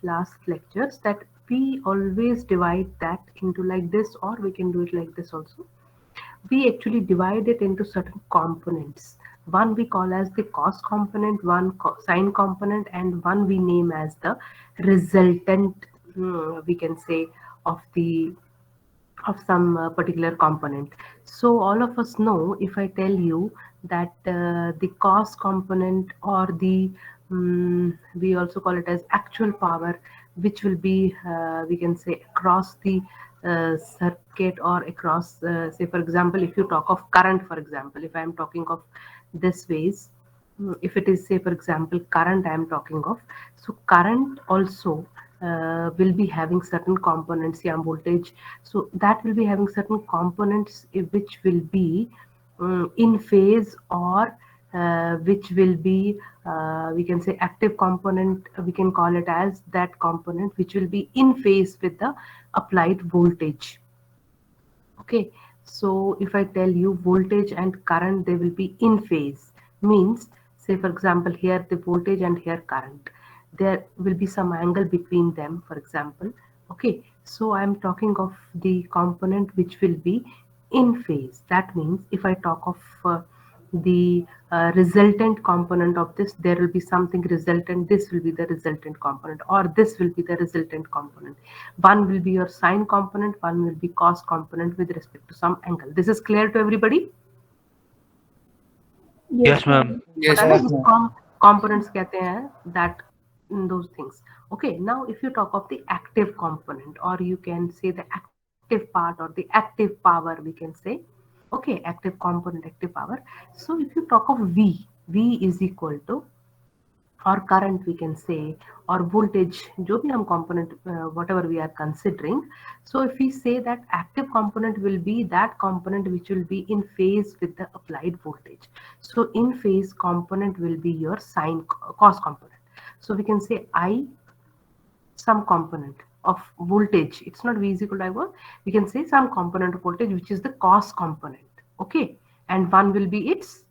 last lectures that we always divide that into like this, or we can do it like this also. We actually divide it into certain components. One we call as the cost component, one sign component, and one we name as the resultant, we can say, of the of some particular component. So all of us know, if I tell you that the cost component, or the we also call it as actual power, which will be we can say across the circuit, or across, say for example, if you talk of current, for example, if I am talking of this ways, if it is, say for example, current I am talking of, so current also will be having certain components, yeah, voltage. So that will be having certain components which will be in phase, or which will be, we can say, active component. We can call it as that component which will be in phase with the applied voltage. Okay, so if I tell you voltage and current, they will be in phase, means, say for example, here the voltage and here current, there will be some angle between them, for example. Okay, so I am talking of the component which will be in phase. That means if I talk of the resultant component of this, there will be something resultant, this will be the resultant component, or this will be the resultant component. One will be your sine component, one will be cos component with respect to some angle. This is clear to everybody? Yes, Yes, ma'am. ma'am. पता Yes, है ना ma'am. Yes, जिस ma'am. components कहते हैं, that those things. Okay, now if you talk of the active component, or you can say the active part, or the active power, we can say. Okay, active component, active power. So if you talk of V is equal to, or current we can say, or voltage, जो भी हम component, whatever we are considering. So if we say that active component will be that component which will be in phase with the applied voltage. So in phase component will be your sine cos component. So we can say I, some component of voltage, it's not V is equal to I, we can say some component of voltage which is the cos component. Okay, and one will be its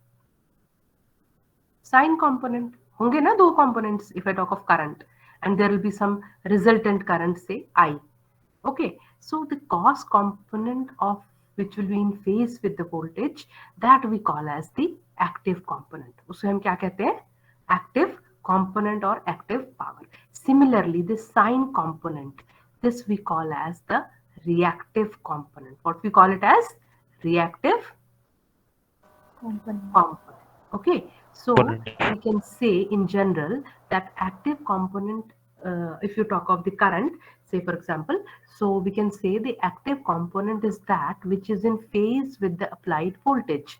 sine component. होंगे ना दो components if I talk of current, and there will be some resultant current, say I. Okay, so the cos component of which will be in phase with the voltage, that we call as the active component. उसे हम क्या कहते हैं? Active component or active power. Similarly, the sine component, this we call as the reactive component. What we call it as? Reactive Component. component. Okay, so Component. we can say in general that active component, if you talk of the current, say for example, so we can say the active component is that which is in phase with the applied voltage.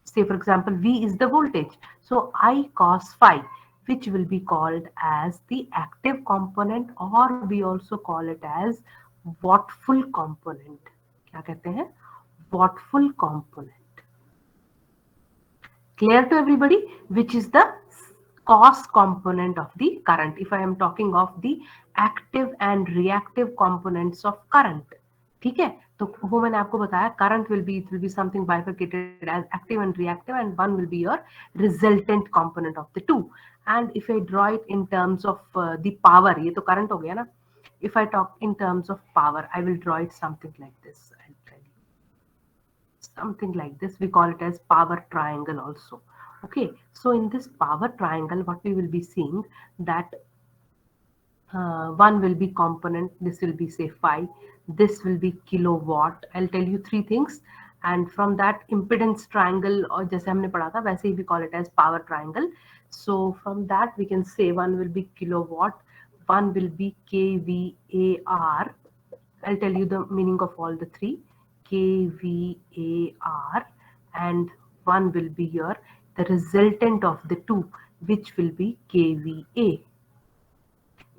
Say for example, V is the voltage, so I cos phi, which will be called as the active component, or we also call it as wattful component. क्या कहते हैं? Wattful component. Clear to everybody? Which is the cos component of the current, if I am talking of the active and reactive components of current. ठीक है, तो वो मैंने आपको बताया, current will be, it will be something bifurcated as active and reactive, and one will be your resultant component of the two. And if I draw it in terms of the power, ये तो current हो गया ना. If I talk in terms of power, I will draw it something like this. I'll tell you something like this. We call it as power triangle also. Okay, so in this power triangle, what we will be seeing, that one will be component, this will be say phi, this will be kilowatt. I'll tell you three things, and from that impedance triangle, or जैसे हमने पढ़ा था वैसे ही we call it as power triangle. So from that we can say one will be kilowatt, one will be kVAR. I'll tell you the meaning of all the three. kVAR, and one will be your the resultant of the two, which will be kVA.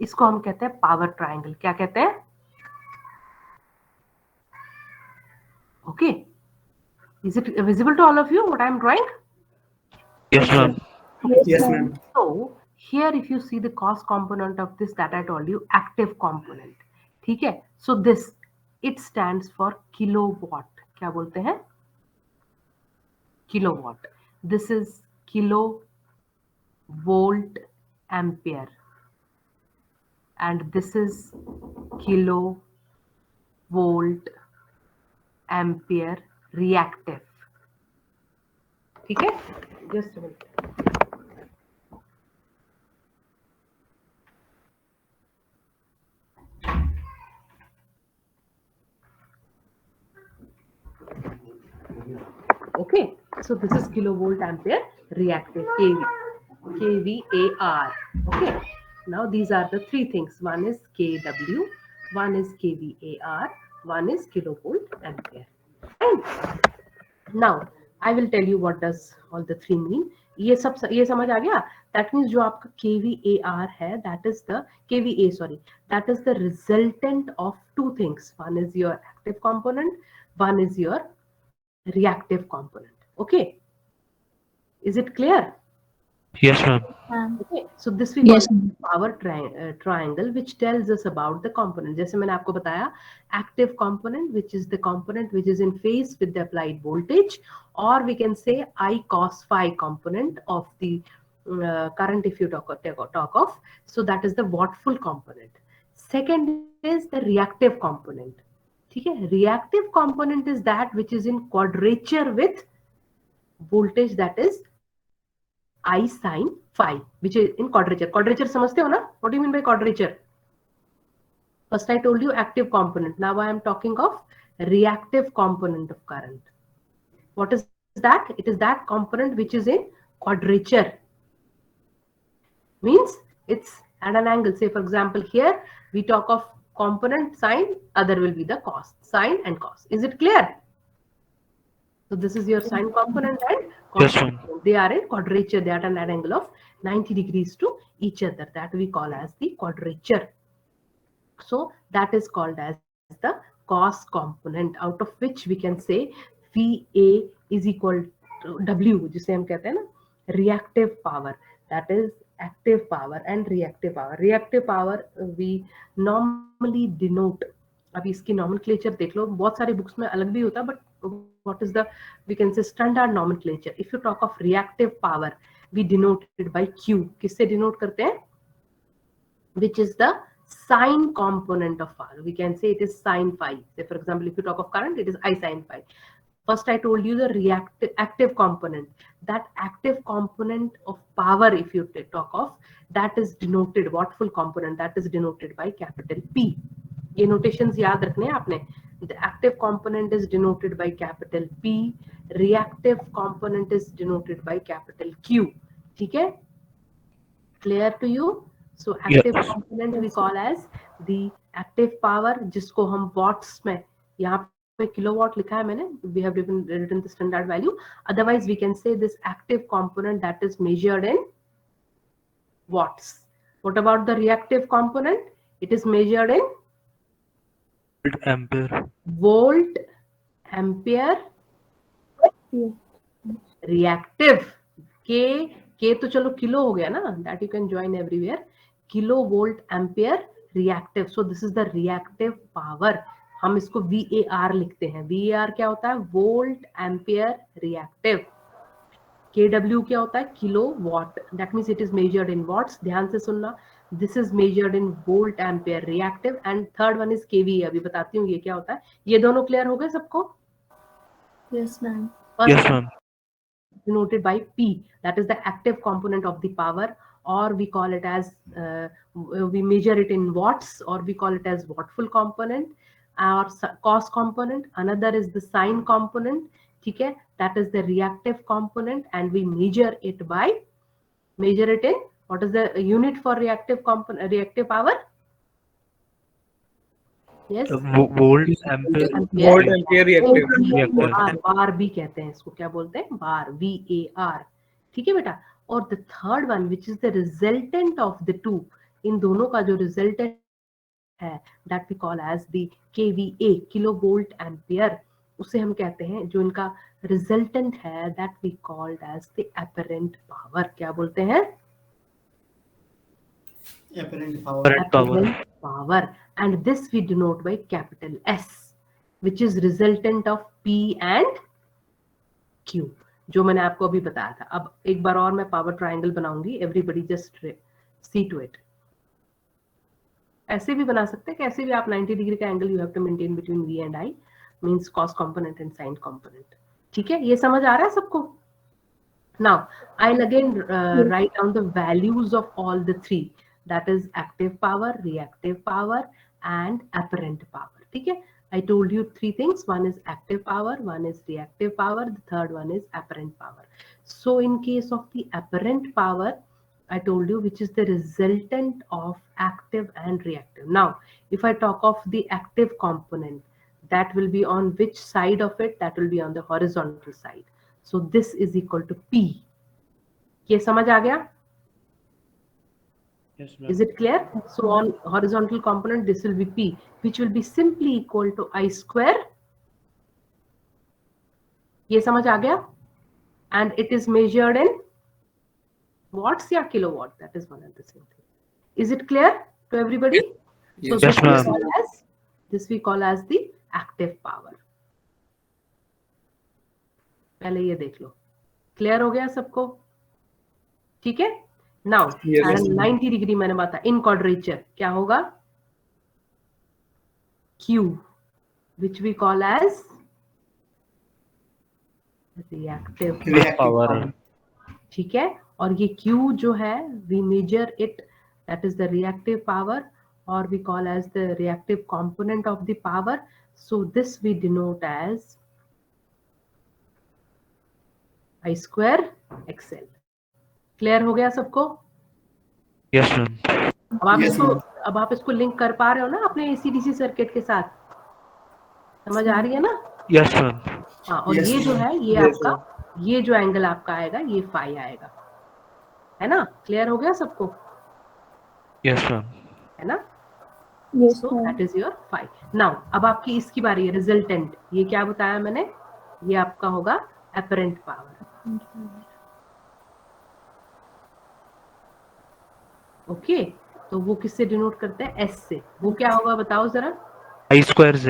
इसको हम कहते हैं power triangle. क्या कहते हैं? Okay, is it visible to all of you what I am drawing? Yes, Yes, ma'am. sir. Okay, Yes, ma'am. so here if you see the cos component of this, that I told you, active component. ठीक है, so this, it stands for kilowatt. क्या बोलते हैं? Kilowatt. This is kilo volt ampere. and this is kilo volt ampere reactive. ठीक है, just a minute. Okay, so this is kilovolt ampere reactive, kVAR. Okay, now these are the three things. One is kW, one is kVAR, one is kilovolt ampere. And now I will tell you what does all the three mean. ये समझ आ गया. That means जो आपका kVAR है, that is the kVA, sorry, that is the resultant of two things. One is your active component, one is your reactive component. Okay, is it clear? Yes, ma'am. Okay, so this we Yes, call power triangle, which tells us about the component. जैसे मैंने आपको बताया, active component, which is the component which is in phase with the applied voltage, or we can say I cos phi component of the current if you talk of. So that is the wattful component. Second is the reactive component. ठीक है, reactive component is that which is in quadrature with voltage, that is I sin phi, which is in quadrature. Quadrature समझते हो ना? What do you mean by quadrature? First I told you active component. Now I am talking of reactive component of current. What is that? It is that component which is in quadrature. Means it's at an angle. Say for example, here we talk of component sine, other will be the cos, sine and cos. Is it clear? So this is your sine component and cos Yes, ma'am. component. They are in quadrature. They are at an angle of 90 degrees to each other. That we call as the quadrature. So that is called as the cos component, out of which we can say VA is equal to W, जिसे हम कहते हैं ना reactive power. That is active power and reactive power. Reactive power we normally denote. अभी इसकी nomenclature देख लो, बहुत सारे books में अलग भी होता है, but what is the, we can say, standard nomenclature. If you talk of reactive power, we denote it by Q. किससे denote करते हैं? Which is the sine component of power. We can say it is sine phi. Say for example, if you talk of current, it is I sine phi. First I told you the active component. That active component of power, if you talk of, that is denoted, wattful component, that is denoted by capital P. ये notations याद रखने हैं आपने. The active component is denoted by capital P. Reactive component is denoted by capital Q. ठीक है? Clear to you? So active Yes. component we call as the active power, जिसको हम watts में, यहाँ पे kilowatt लिखा है मैंने, we have written the standard value. Otherwise we can say this active component that is measured in watts. What about the reactive component? It is measured in Ampere. volt ampere reactive. K तो चलो kilo हो गया ना, that you can join everywhere. Kilovolt ampere reactive. So this is the reactive power. हम इसको VAR लिखते हैं. VAR क्या होता है? Volt ampere reactive. KW क्या होता है? Kilowatt. That means it is measured in watts. ध्यान से सुनना. This is measured in volt ampere reactive. And third one is kVA. अभी बताती हूँ ये क्या होता है. ये दोनों क्लियर हो गए सबको? Yes, ma'am. Yes, ma'am. Denoted by P, that is the active component of the power, or we call it as we measure it in watts, or we call it as wattful component or cos component. Another is the sine component, ठीक है, that is the reactive component, and we measure it in, what is the unit for reactive power? Yes, Volt ampere. Volt ampere reactive. Reactive. बार भी कहते हैं इसको, क्या बोलते हैं? बार, VAR. ठीक है बेटा. और the third one which is the resultant of the two, इन दोनों का जो resultant है, that we call as the kVA, kilovolt ampere, उसे हम कहते हैं, जो इनका resultant है, that we called as the apparent power. क्या बोलते हैं? Apparent power. Apparent power. And this we denote by capital S, which is resultant of P and Q, जो मैंने आपको अभी बताया था. अब एक बार और मैं पावर ट्रायंगल बनाऊंगी. Everybody just see to it. ऐसे भी बना सकते हैं, कैसे भी आप 90 डिग्री का angle you have to maintain between v and i, means cos component and sin component. ठीक है, ये समझ आ रहा है सबको? Now I'll again write down the values of all the three, that is active power, reactive power and apparent power. ठीक है, I told you three things. One is active power, one is reactive power, the third one is apparent power. So in case of the apparent power, I told you which is the resultant of active and reactive. Now if I talk of the active component, that will be on which side of it? That will be on the horizontal side. So this is equal to P. ये समझ आ गया? Yes, Is it clear? So on horizontal component, this will be P, which will be simply equal to I square. ये समझ आ गया? And it is measured in watts या kilowatt. That is one and the same thing. Is it clear to everybody? So Yes, ma'am. this we call as the active power. पहले ये देख लो. Clear हो गया सबको? ठीक है? Now, Yes. 90 डिग्री मैंने बताया, इन quadrature क्या होगा? Q, which we call as reactive power. ठीक है, और ये Q जो है we measure it, that is the reactive power, or we call as the reactive component of the power. So this we denote as I square XL. Clear हो गया सबको? Yes, ma'am. अब आप इसको लिंक कर पा रहे हो ना अपने AC/DC सर्किट के साथ? समझ आ रही है ना? Yes, ma'am. हाँ, और Yes, ये जो ma'am. है ये Yes, आपका, ये जो एंगल आपका आएगा ये फाई आएगा, है ना? क्लियर हो गया सबको? Yes, ma'am. है ना? Yes, So ma'am. that is your phi. Now अब आपकी इसकी बारी है, रिजल्टेंट. ये क्या बताया मैंने? ये आपका होगा apparent power. ओके, तो वो किससे डिनोट करते हैं? S से. वो क्या होगा बताओ जरा? I square Z.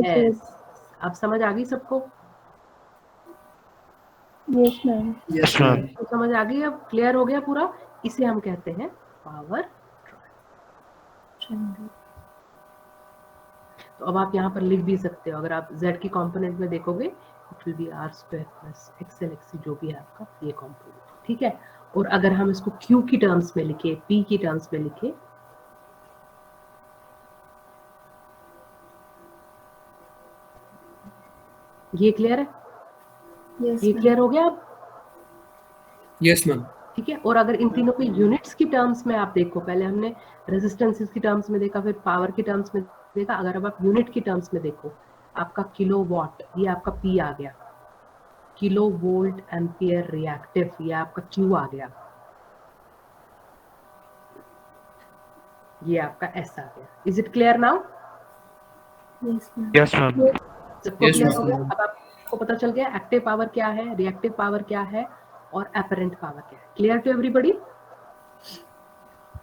S. अब समझ आ गई सबको? Yes, ma'am. Yes, ma'am. तो समझ आ गई? अब क्लियर हो गया पूरा? इसे हम कहते हैं पावर. तो अब आप यहाँ पर लिख भी सकते हो, अगर आप Z की कंपोनेंट में देखोगे, it will B R square plus XL XC जो भी है आपका ये कंपोनेंट. ठीक है, और अगर हम इसको Q की टर्म्स में लिखे, P की टर्म्स में लिखे, ये क्लियर है? Yes, ये ma'am. क्लियर हो गया अब? Yes, ma'am. ठीक है, और अगर इन तीनों को यूनिट्स की टर्म्स में आप देखो, पहले हमने रेजिस्टेंसेस की टर्म्स में देखा, फिर पावर की टर्म्स में देखा, अगर अब आप यूनिट की टर्म्स में देखो, आपका किलो वॉट, ये आपका P आ गया, किलो वोल्ट एम्पियर रिएक्टिव, ये आपका Q आ गया, ये आपका S आ गया. Is it clear now? Yes, ma'am. Yes, ma'am. सबको Yes, क्लियर हो ma'am. गया? अब आपको पता चल गया एक्टिव पावर क्या है, रिएक्टिव पावर क्या है और एपरेंट पावर क्या है. Clear to everybody?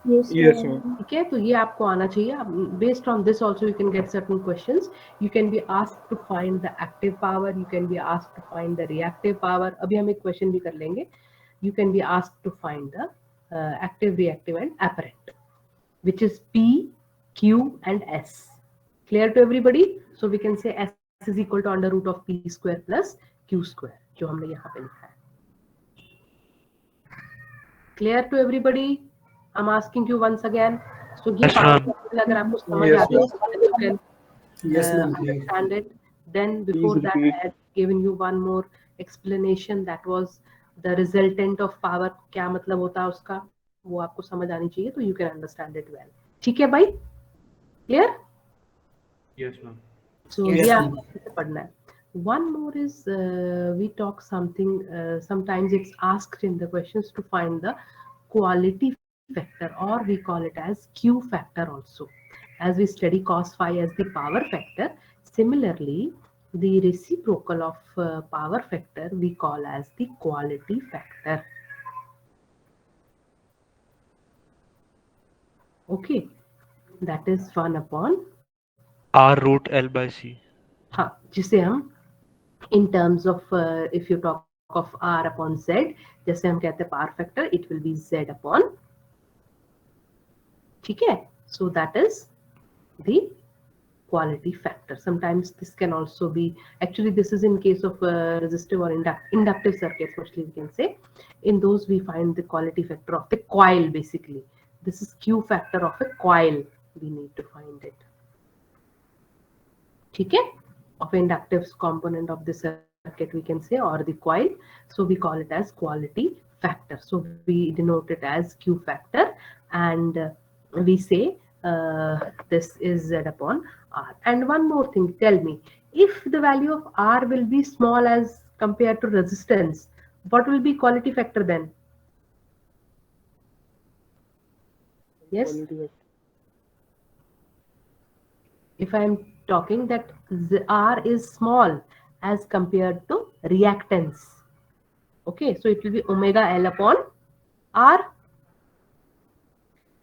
Yes, Yes, ma'am. ma'am. ठीक है, तो ये आपको आना चाहिए. Based on this also you can get certain questions. You can be asked to find the active power, you can be asked to find the reactive power. अभी हम एक क्वेश्चन भी कर लेंगे. You can be asked to find the active, reactive and apparent, which is P, Q and S. Clear to everybody? So we can say S is equal to under root of P square plus Q square, जो हमने यहाँ पे लिखा है. Clear to everybody? I'm asking you once again. So ये Yes, ma'am. power अगर आपको समझ Yes, आता है, you can Yes, ma'am. understand it. Then before Please that, repeat. I had given you one more explanation. That was the resultant of power. क्या मतलब होता है उसका, वो आपको समझ आनी चाहिए, तो you can understand it well. ठीक है भाई? Clear? Yes, ma'am. So Yes, ये ma'am. आपको कैसे पढ़ना है. One more is we talk something. Sometimes it's asked in the questions to find the quality factor, or we call it as Q factor also. As we study cos phi as the power factor, similarly the reciprocal of power factor we call as the quality factor. Okay, that is 1 upon R root L by C. हाँ, जिसे हम in terms of if you talk of R upon Z, जैसे हम कहते हैं power factor, it will be Z upon. ठीक है, So that is the quality factor. Sometimes this can also be, actually this is in case of resistive or inductive circuits, mostly we can say. In those we find the quality factor of the coil basically. This is Q factor of a coil, we need to find it. Okay, of inductive component of the circuit we can say, or the coil. So we call it as quality factor. So we denote it as Q factor, and we say this is Z upon R. And one more thing, tell me, if the value of R will be small as compared to resistance, what will be quality factor then? Yes. If I am talking that R is small as compared to reactance, okay, so it will be omega L upon R.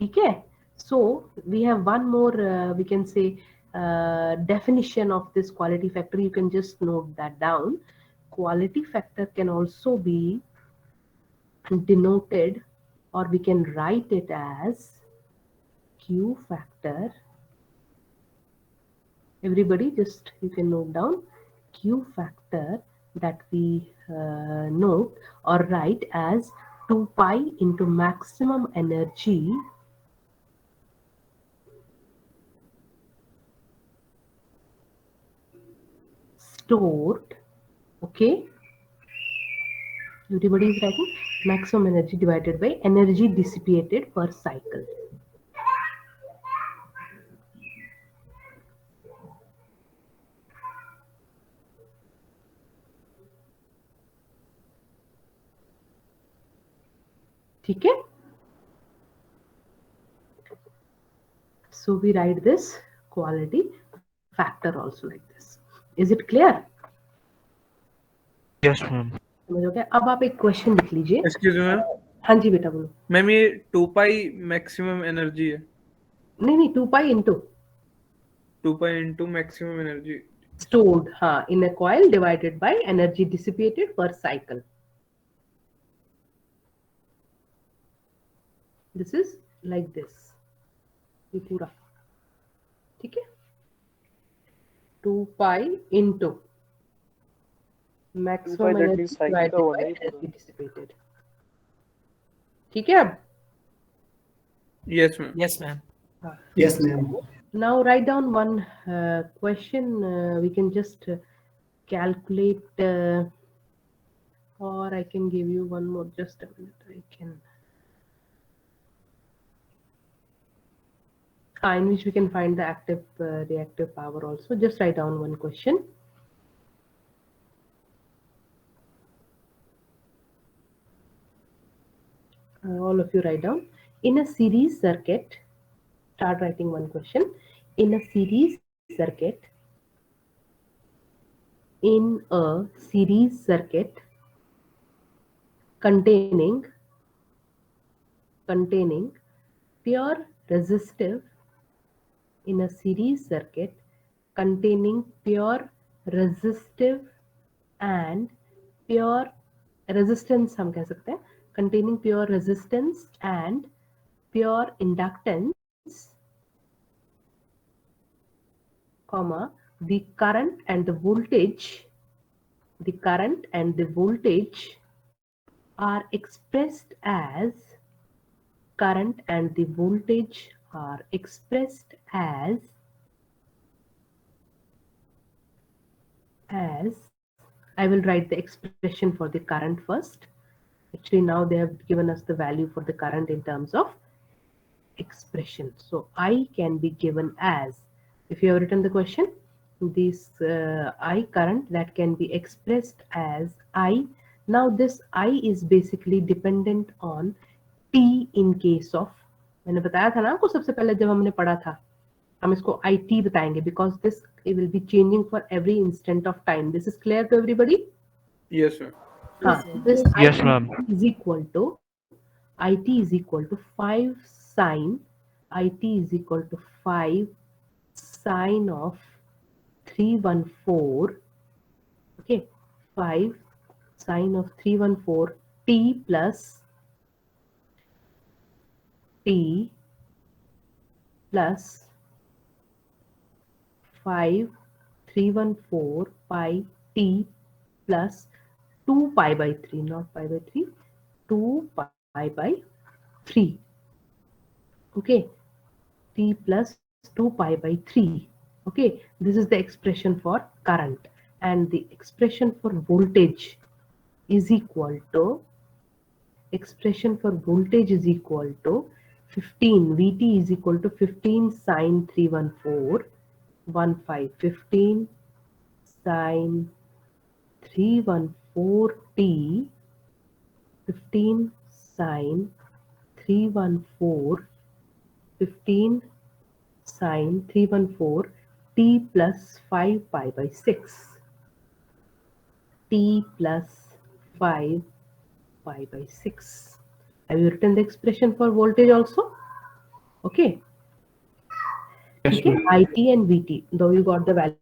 Okay, so we have one more we can say definition of this quality factor. You can just note that down. Quality factor can also be denoted, or we can write it as Q factor. Everybody just, you can note down Q factor, that we note or write as 2 pi into maximum energy stored. Okay, everybody is writing maximum energy divided by energy dissipated per cycle. ठीक है? So we write this quality factor also like this. Is it clear? Yes, ma'am. समझ हो गया? अब आप एक question लिख लीजिए. Excuse me ma'am. हाँ जी बेटा बोलो. मैम ये 2 पाई मैक्सिमम एनर्जी है. नहीं 2 pi into 2 pi into maximum energy stored in a coil divided by energy dissipated per cycle. This is like this. ये पूरा ठीक है. 2 pi into maximum energy divided by energy dissipated. ठीक है. अब yes ma'am. Yes, ma'am. Yes, ma'am. now write down one question. We can just calculate, or I can give you one more. Just a minute. I can. In which we can find the active reactive power also. Just write down one question. All of you write down. In a series circuit, start writing one question. In a series circuit, containing pure resistive, in a series circuit containing pure resistive and pure resistance, हम कह सकते हैं, containing pure resistance and pure inductance, comma, the current and the voltage are expressed as current and the voltage are expressed as I will write the expression for the current first. Actually now they have given us the value for the current in terms of expression. So I can be given as, if you have written the question, this I current that can be expressed as I. Now this I is basically dependent on T in case of, मैंने बताया था ना आपको सबसे पहले जब हमने पढ़ा था, हम इसको IT बताएंगे because this it will be changing for every instant of time. This is clear to everybody? Yes, ma'am. This Yes, IT ma'am. is equal to 5 sine, IT is equal to 5 sine of 314, okay, 5 sine of 314 T plus T plus 5314 pi t plus 2 pi by 3, not pi by 3, 2 pi by 3. Okay, t plus 2 pi by 3. Okay, this is the expression for current, and the expression for voltage is equal to 15 Vt is equal to 15 sine 314 15 sine 314 t 15 sine 314 15 sine 314 t plus 5 pi by 6 t plus 5 pi by 6. Have you written the expression for voltage also? Okay. Yes, Okay, ma'am. IT and VT, though you got the value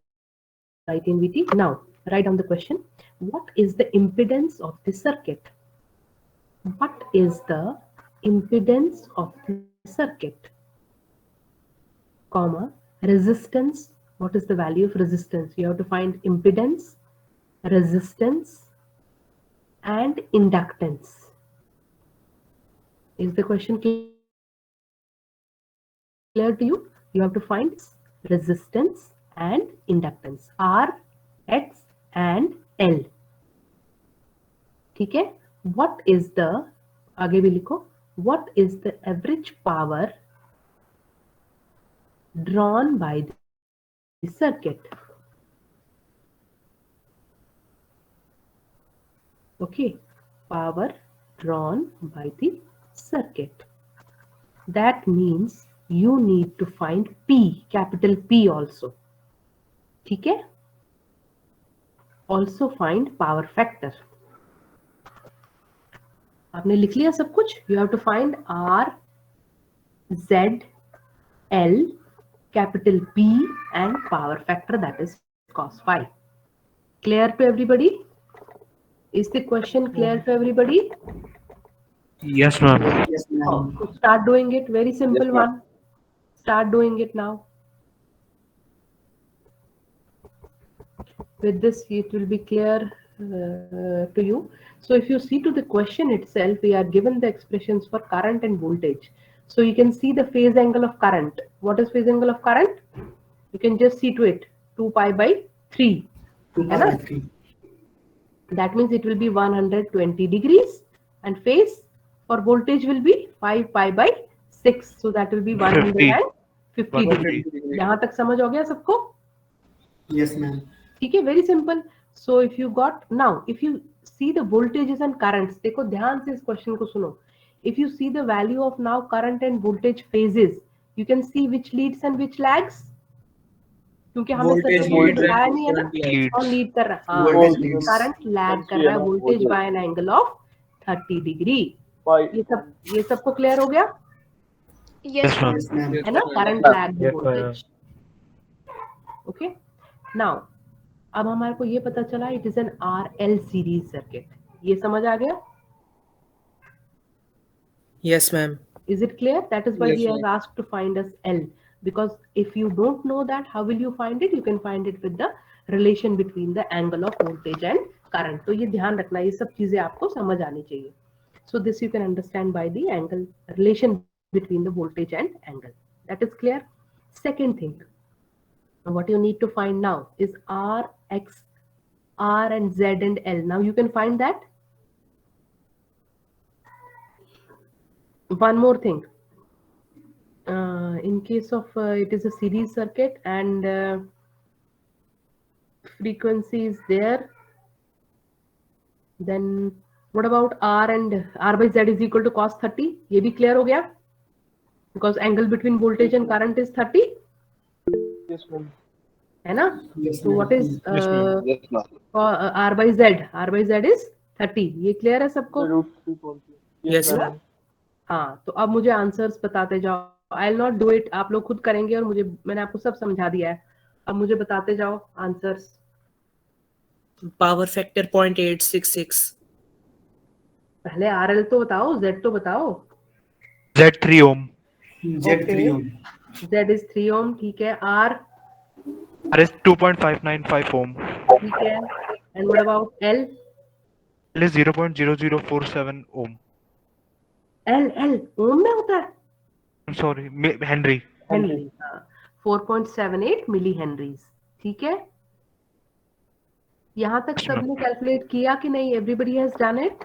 IT and VT. Now write down the question. What is the impedance of the circuit? What is the impedance of the circuit? Comma, resistance. What is the value of resistance? You have to find impedance, resistance, and inductance. Is the question clear to you? You have to find resistance and inductance, R, X and L. ठीक है? What is the, आगे भी लिखो, what is the average power drawn by the circuit? Okay, power drawn by the circuit. That means you need to find P, capital P also. ठीक है? Also find power factor. आपने लिख लिया सब कुछ? You have to find R, Z, L, capital P and power factor, that is cos phi. Clear to everybody? Is the question clear to everybody? Yes, ma'am. Yes, ma'am. Oh, so start doing it. Very simple one. Start doing it now. With this, it will be clear to you. So if you see to the question itself, we are given the expressions for current and voltage. So you can see the phase angle of current. What is phase angle of current? You can just see to it, 2 pi by 3. 2 pi by 3. That means it will be 120 degrees, and phase for voltage will be 5 pi by 6. So that will be 150 degrees. यहाँ तक समझ हो गया सबको? Yes, ma'am. ठीक है, very simple. So if you got, now if you see the voltages and currents, देखो ध्यान से इस क्वेश्चन को सुनो. If you see the value of now current and voltage phases, you can see which leads and which lags. क्योंकि हमें Voltage circuit में leads बताया and नहीं है ना leads. कौन लीड कर रहा है. Voltage leads. करंट लैग कर रहा है voltage bye an angle of 30 degree. ये सबको क्लियर हो गया Yes, ma'am. Yes, ma'am. है ना. Current lag Yes, voltage. Okay, now अब हमारे को ये पता चला it is an RL series circuit. ये समझ आ गया? Yes, ma'am. Is it clear? That is why Yes, we have ma'am. asked to find us L, because if you don't know that, how will you find it? You can find it with the relation between the angle of voltage and current. तो ये ध्यान रखना, ये सब चीजें आपको समझ आनी चाहिए. So this you can understand by the angle relation between the voltage and angle. That is clear. Second thing, what you need to find now is R, X, R and Z and L. Now you can find that. One more thing. In case of it is a series circuit and frequency is there, then what about R and R by Z is equal to cos 30? ये भी clear हो गया? Because angle between voltage and current is 30. Yes, ma'am. है ना? Yes, So ma'am. what is Yes, ma'am. R by Z? R by Z is 30. ये clear है सबको? Yes, ma'am. हाँ, तो अब मुझे आंसर्स बताते जाओ. I will not do it, आप लोग खुद करेंगे और मैंने आपको सब समझा दिया है. अब मुझे बताते जाओ आंसर्स. Power factor 0.866. पहले RL तो बताओ, Z तो बताओ. Z3 ohm. Z3 ohm. Z is 3 ohm, ठीक है. R, R is 2.595 ohm. ठीक है. And what about L? L is 0.0047 ohm. L ohm में होता है. I'm sorry, Henry. Henry. 4.78 milli henries. ठीक है. यहाँ तक Yes, ma'am. सबने कैलकुलेट किया कि नहीं? Everybody has done it.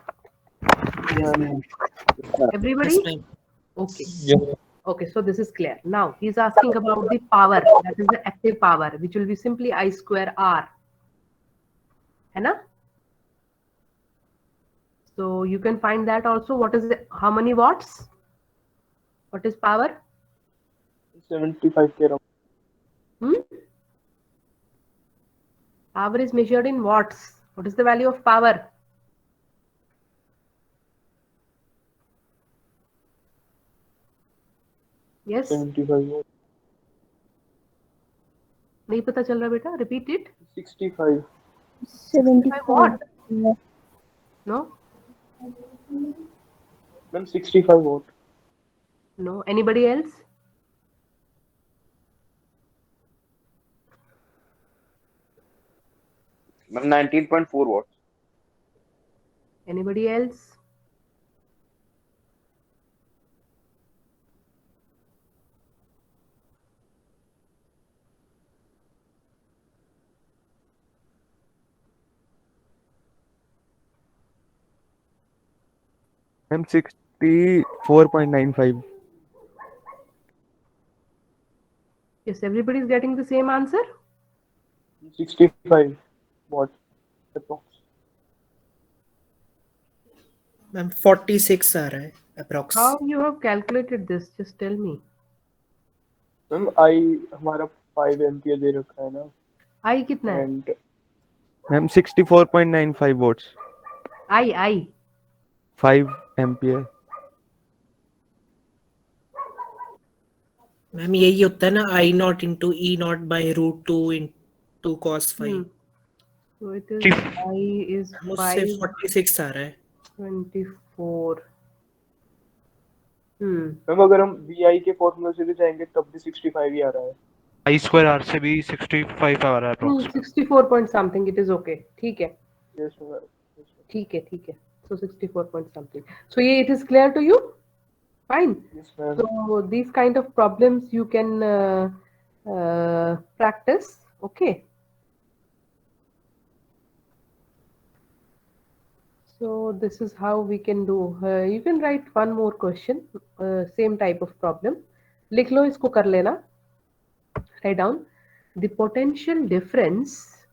Yes, ma'am. Everybody? Yes, ma'am. Okay. Yes. Okay, so this is clear. Now he's asking about the power, that is the active power, which will be simply I square R. है ना? So you can find that also. What is it? How many watts? What is power? 75 k around. Hmm? Power is measured in watts. What is the value of power? Yes? 75 watt. नहीं पता चल रहा बेटा. Repeat it. 65. 75 watt? Yeah. No? Ma'am, 65 watt. No. Anybody else? Ma'am, 19.4 watts. Anybody else? I'm 64.95. Yes, everybody is getting the same answer. 65 watt approx. Ma'am 46 आ रहा है approx. How you have calculated this? Just tell me. Ma'am I हमारा 5 ampere दे रखा है ना. I कितना है? And I'm 64.95 watts. I 5 ampere. Ma'am यही होता है ना I not into E not by √2 into cos 5. So it is Chief. I is मुझसे 46 आ रहा है. 524. मैम अगर हम VI के फॉर्मूला से भी जाएंगे तब भी 65 ही आ रहा है. I square R से भी 65 आ रहा है approx. 64 point something. It is okay. ठीक है. Yes, ma'am. ठीक है. So 64 point something. So ये it is clear to you? Fine. Yes, ma'am. So these kind of problems you can practice. Okay. So this is how we can do. You can write one more question, same type of problem. लिख लो इसको कर लेना. Write down the potential difference.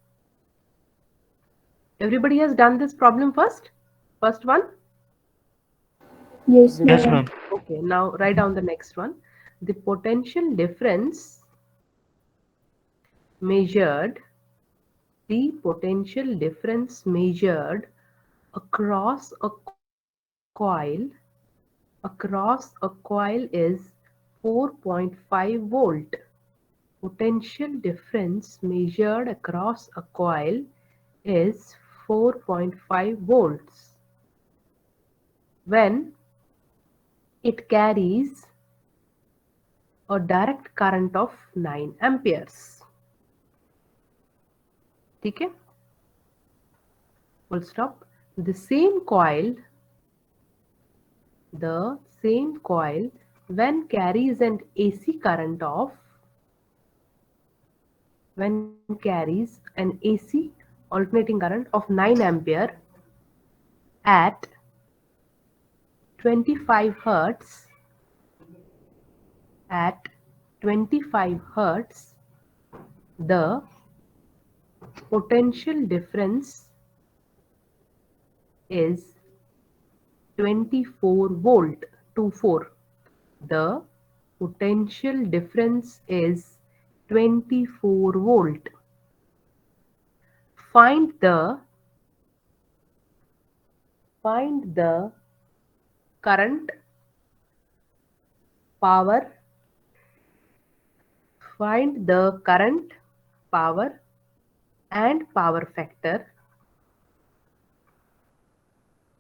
Everybody has done this problem first. First one. Yes, Yes, ma'am. ma'am. Okay. Now write down the next one. The potential difference measured. The potential difference measured across a coil is 4.5 volt. Potential difference measured across a coil is 4.5 volts when it carries a direct current of 9 amperes. ठीक है? Full stop. The same coil when carries an AC current of alternating current of 9 ampere at 25 hertz the potential difference is 24 volt. 24. The potential difference is 24 volt. Find the current, power. Find the current, power and power factor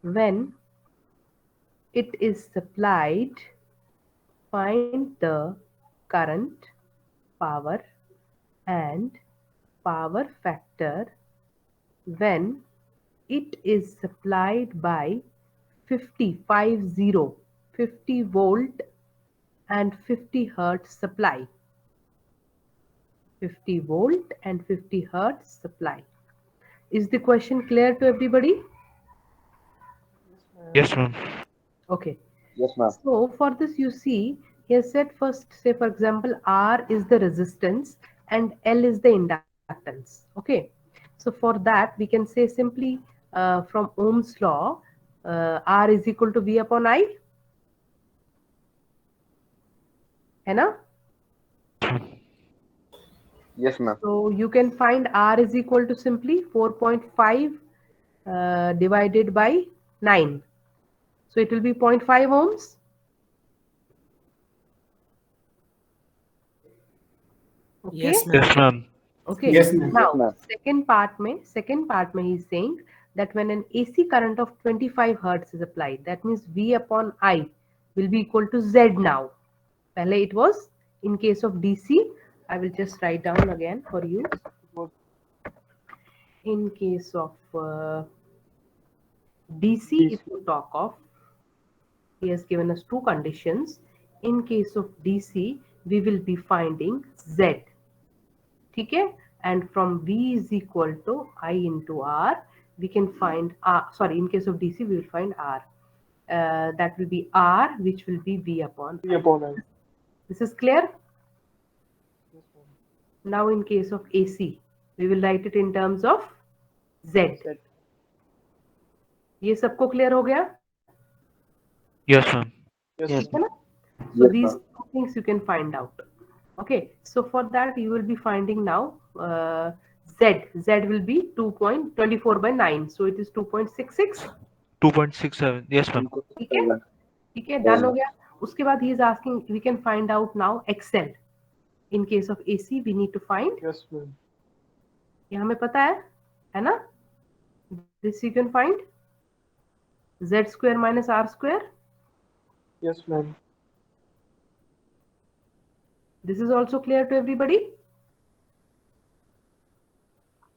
when it is supplied. Find the current, power and power factor when it is supplied by 50 volt and 50 hertz supply. 50 volt and 50 hertz supply. Is the question clear to everybody? Yes, ma'am. Okay. Yes, ma'am. So for this, you see, he has said first, say for example, R is the resistance and L is the inductance. Okay. So for that, we can say simply from Ohm's law, R is equal to V upon I. है ना? Yes, ma'am. So you can find R is equal to simply 4.5 divided by 9. So it will be 0.5 ohms. Okay. Yes, ma'am. Yes, ma'am. Okay. Yes, ma'am. Now, Yes, ma'am. second part mein he is saying that when an AC current of 25 hertz is applied, that means V upon I will be equal to Z now. Pehle it was in case of DC. I will just write down again for you. In case of DC, if you talk of, he has given us two conditions. In case of DC, we will be finding Z. Okay? And from V is equal to I into R, we can find R. Sorry, in case of DC, we will find R. That will be R, which will be V upon V upon I. This is clear? Now in case of AC, we will write it in terms of Z. Z. ये सबको clear हो गया? Yes, ma'am. Yes, Yes. ma'am. So Yes, these ma'am. two things you can find out. Okay, so for that you will be finding now Z. Z will be 2.24 by 9. So it is 2.66. 2.67. Yes, ma'am. ठीक है? ठीक है, done हो गया. उसके बाद he is asking, we can find out now XL. In case of AC, we need to find. Yes, ma'am. ये हमें पता है ना? This you can find. Z square minus R square. Yes, ma'am. This is also clear to everybody.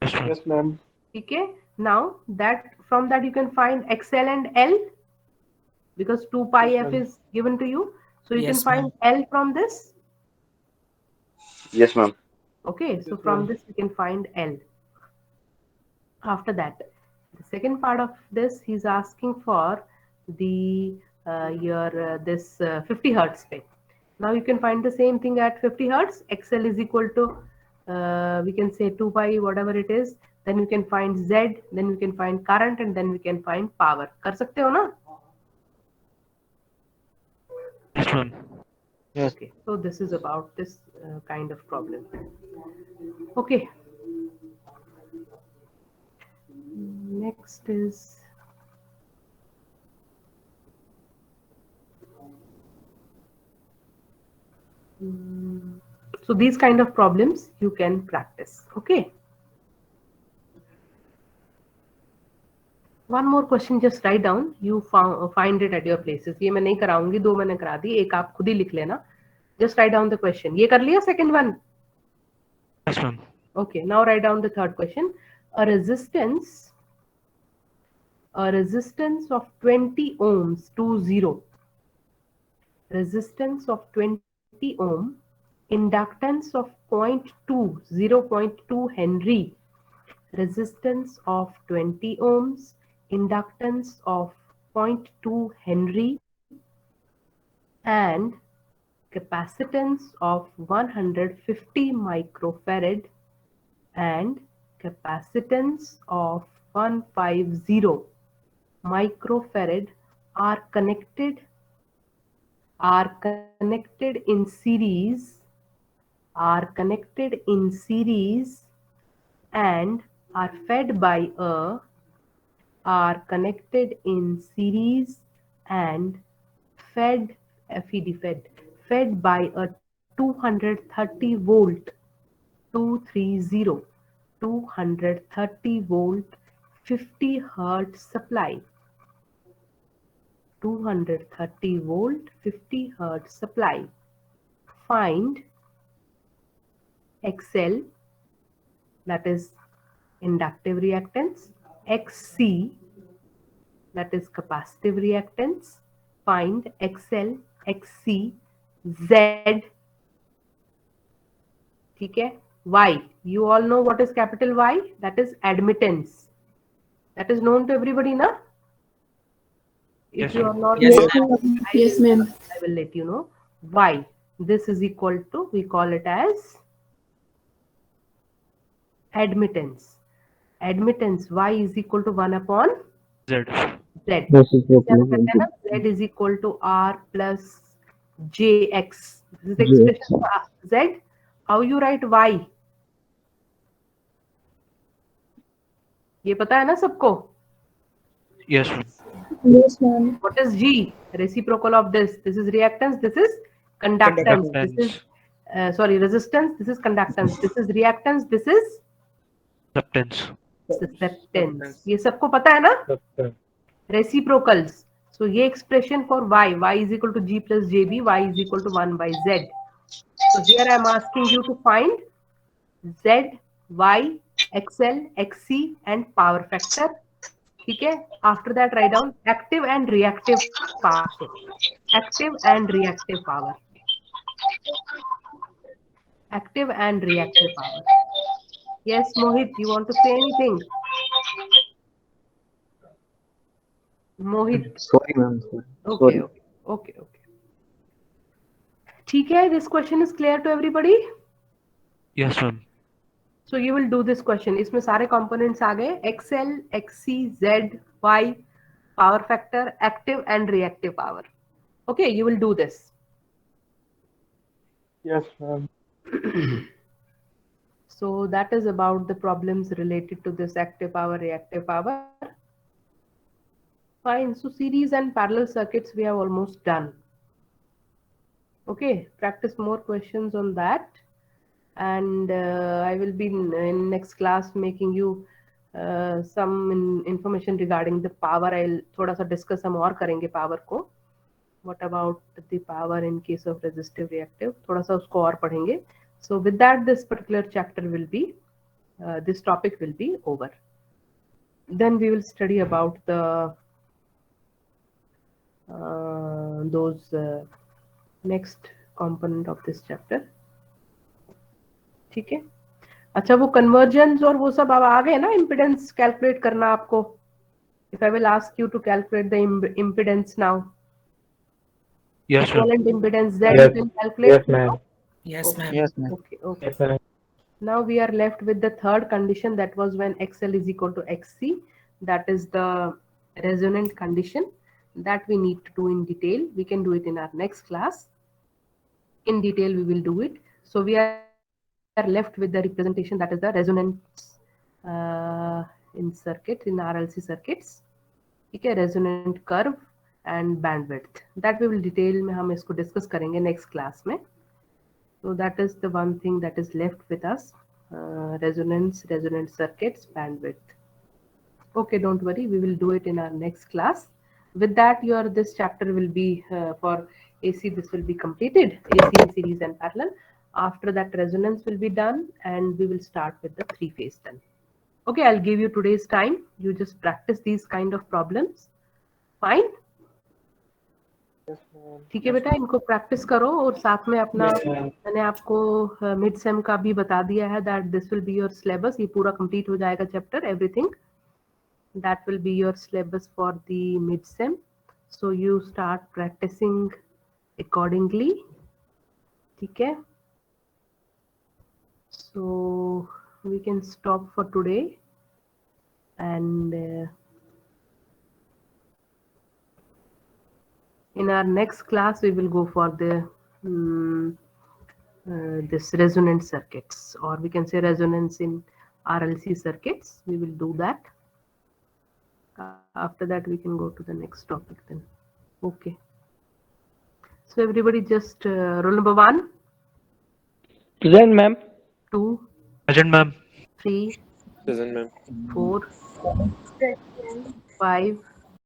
Yes, ma'am. Yes, ma'am. Okay. Now that from that you can find XL and L because 2 pi Yes, f ma'am. is given to you. So you Yes, can find L from this. Yes, ma'am. Okay. So Yes, from ma'am. this you can find L. After that, the second part of this, he's asking for the this 50 hertz pin. Now you can find the same thing at 50 hertz. XL is equal to we can say 2 pi whatever it is. Then you can find Z. Then we can find current, and then we can find power. कर सकते हो ना? Yes, ma'am. Yes. Okay. So this is about this kind of problem. Okay. Next is so these kind of problems you can practice. Okay. One more question, just write down. You find it at your places. ये मैं नहीं कराऊंगी, दो मैंने करा दी, एक आप खुद ही लिख लेना. Just write down the question. ये कर लिया second one? Yes, ma'am. Okay. Now write down the third question. A resistance of 20 ohms to 0. Resistance of 20 ohm, inductance of 0.2 Henry, resistance of 20 ohms, inductance of 0.2 Henry, and capacitance of 150 microfarad and capacitance of 150 microfarad are connected in series and are fed by a fed by a 230 volt 230 volt 50 hertz supply. 230 volt 50 hertz supply. Find XL, that is inductive reactance, XC, that is capacitive reactance. Find XL, XC, Z, ठीक है, Y. You all know what is capital Y? That is admittance. That is known to everybody, na? If Yes, you ma'am. are not, Yes, Yes, ma'am. I will let you know. Y. This is equal to, we call it as admittance. Admittance Y is equal to 1 upon Z. Z. This is the क्या कहते हैं ना? Z is equal to R plus JX. This is the expression for Z. How you write Y? ये पता है ना सबको? Yes, ma'am. Yes, ma'am. What is G? Reciprocal of this. This is reactance. This is conductance. This is sorry, resistance. This is conductance. This is reactance. This is Acceptance. susceptance. ये सबको पता है ना? Reciprocals. So ये expression for y is equal to G plus JB, y is equal to 1 by Z. So here I am asking you to find Z, Y, XL, XC and power factor. ठीक है? After that write down active and reactive power. Active and reactive power. Active and reactive power. Yes, Mohit, you want to say anything? Mohit. Sorry, ma'am. Okay, okay. ठीक है, this question is clear to everybody? Yes, ma'am. So you will do this question. इसमें सारे components आ गए, XL, XC, Z, Y, power factor, active and reactive power. Okay, you will do this. Yes, ma'am. So that is about the problems related to this active power, reactive power. Fine. So series and parallel circuits we have almost done. Okay, practice more questions on that. And I will be in next class making you some information regarding the power. I'll थोड़ा सा discuss हम और करेंगे power को. What about the power in case of resistive reactive? थोड़ा सा उसको और पढ़ेंगे. So with that, this particular chapter will be, this topic will be over. Then we will study about the those next component of this chapter. ठीक है. अच्छा, वो convergence और वो सब अब आ गए ना, impedance calculate करना आपको. If I will ask you to calculate the impedance now. Yes, ma'am. Equivalent impedance Z, Yes. you can calculate. Yes, ma'am. Yes, ma'am. Yes, ma'am. Okay. Yes, ma'am. Now we are left with the third condition, that was when XL is equal to XC. That is the resonant condition that we need to do in detail. We can do it in our next class. In detail, we will do it. So we are left with the representation, that is the resonance in circuit, in RLC circuits. Okay, resonant curve and bandwidth. That we will detail में हम इसको discuss करेंगे next class में. So that is the one thing that is left with us. Resonance, resonant circuits, bandwidth. Okay, don't worry, we will do it in our next class. With that, this chapter will be for AC, this will be completed, AC in series and parallel. After that, resonance will be done and we will start with the three-phase then. Okay, I'll give you today's time. You just practice these kind of problems. Fine? Yes, ma'am. ठीक है बेटा, इनको practice करो और साथ में अपना मैंने आपको मिड सेम का भी बता दिया है that this will be your syllabus. ये पूरा कंप्लीट हो जाएगा chapter, everything that will be your syllabus for the mid sem. So you start practicing accordingly. ठीक है, so we can stop for today and in our next class we will go for the this resonant circuits, or we can say resonance in RLC circuits. We will do that. After that we can go to the next topic then. Okay, so everybody just roll number 1, Present, ma'am. 2, Present, ma'am. 3, Present, ma'am. 4, 5,